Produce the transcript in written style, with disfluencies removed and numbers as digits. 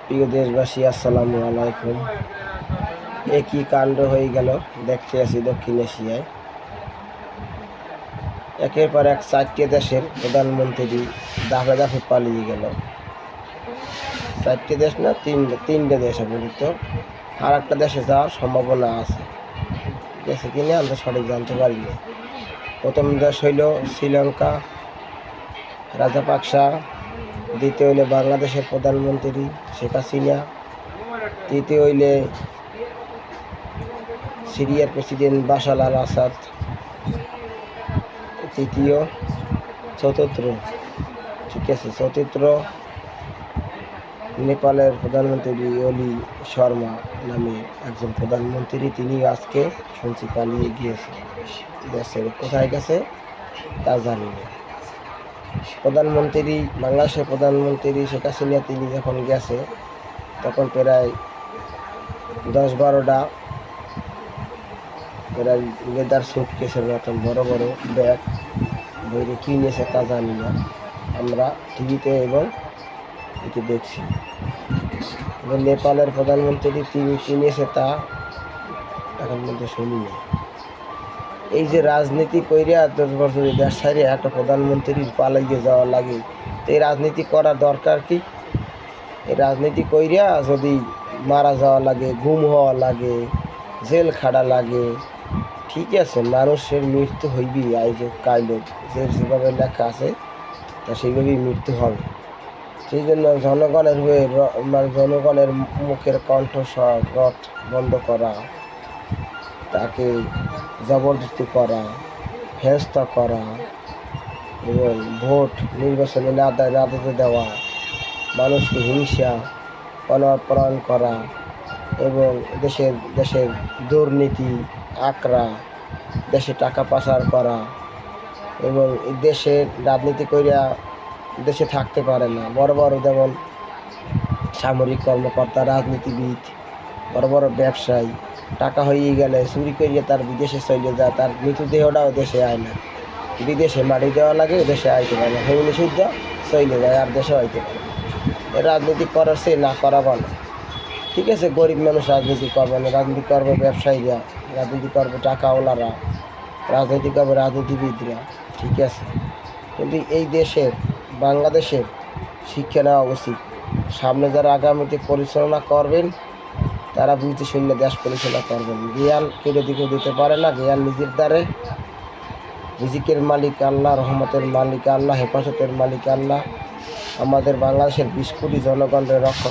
প্রিয় দেশবাসী, আসসালামু আলাইকুম। একই কাণ্ড হয়ে গেল। দেখতে আছি দক্ষিণ এশিয়ায় একের পর এক 4টে দেশের প্রধানমন্ত্রী দাফে দাফে পালিয়ে গেল। 4টে দেশ না, তিনটে দেশ আপাতত। আর একটা দেশে যাওয়ার সম্ভাবনা আছে, গেছে কিনা আমরা সঠিক জানতে পারি না। প্রথম দেশ হইল শ্রীলঙ্কা, রাজাপাকসা। দ্বিতীয় হইলে বাংলাদেশের প্রধানমন্ত্রী শেখ হাসিনা। তৃতীয় হইলে সিরিয়ার প্রেসিডেন্ট বাশার আল আসাদ। চতুর্থ নেপালের প্রধানমন্ত্রী ওলি শর্মা নামে একজন প্রধানমন্ত্রী। তিনি আজকে শুনছি পালিয়ে গিয়েছে দেশের। কোথায় গেছে তা জানি না। বাংলাদেশের প্রধানমন্ত্রী শেখ হাসিনা তিনি যখন গেছে তখন প্রায় 10-12টা প্রায় লেদার সুটকেসের মতন বড় বড় ব্যাগ বইরে কিনেছে তা জানি না। আমরা টিভিতে এবং এটি দেখছি। নেপালের প্রধানমন্ত্রী তিনি কিনেছে তা এখন মধ্যে শুনি না। এই যে রাজনীতি কইরা 10 বছর দেশ ছাড়ে একটা প্রধানমন্ত্রীর পালাইয়ে যাওয়া লাগে, তো এই রাজনীতি করার দরকার কি? এই রাজনীতি কইরা যদি মারা যাওয়া লাগে, গুম হওয়া লাগে, জেল খাটা লাগে, ঠিক আছে, মানুষের মৃত্যু হইবি আয়োজক কাইলোক যেভাবে লেখা আছে তা সেইভাবেই মৃত্যু হবে। সেই জন্য জনগণের হয়ে জনগণের মুখের কণ্ঠস্বর বন্ধ করা, তাকে জবরদস্তি করা, হেনস্থা করা এবং ভোট নির্বাচনে না দিতে দেওয়া, মানুষকে হিংসা অনাপ্রাণ করা এবং দেশের দুর্নীতি আঁকড়া, দেশে টাকা পাচার করা এবং দেশের রাজনীতি কইরা দেশে থাকতে পারে না। বড় বড় যেমন সামরিক কর্মকর্তা, রাজনীতিবিদ, বড় বড় ব্যবসায়ী টাকা হয়ে গেলে চুরি করিয়ে তার বিদেশে চলে যায়, তার মৃতদেহটাও দেশে আয় না, বিদেশে মাটি দেওয়া লাগে, দেশে আইতে পারে না, হেমনি শুদ্ধ চলে যায়, আর দেশে আইতে পারে না। রাজনীতি করার সে না করা ভালো। ঠিক আছে, গরিব মানুষ রাজনীতি করবে না, রাজনীতি করবে ব্যবসায়ীরা, রাজনীতি করবে টাকাওয়ালারা, রাজনীতি করবে রাজনীতিবিদরা, ঠিক আছে। কিন্তু এই দেশের বাংলাদেশের শিক্ষা নেওয়া উচিত। সামনে যারা আগামীতে পরিচালনা করবেন তারা বুঝতে শুনলে দেশ পরিচালনা করবেন। জ্ঞান কেউ দিতে পারে না। জ্ঞান নিজের দ্বারে। রিজিকের মালিক আল্লাহ, রহমতের মালিক আল্লাহ, হেফাজতের মালিক আল্লাহ। আমাদের বাংলাদেশের 20 কোটি জনগণের রক্ষা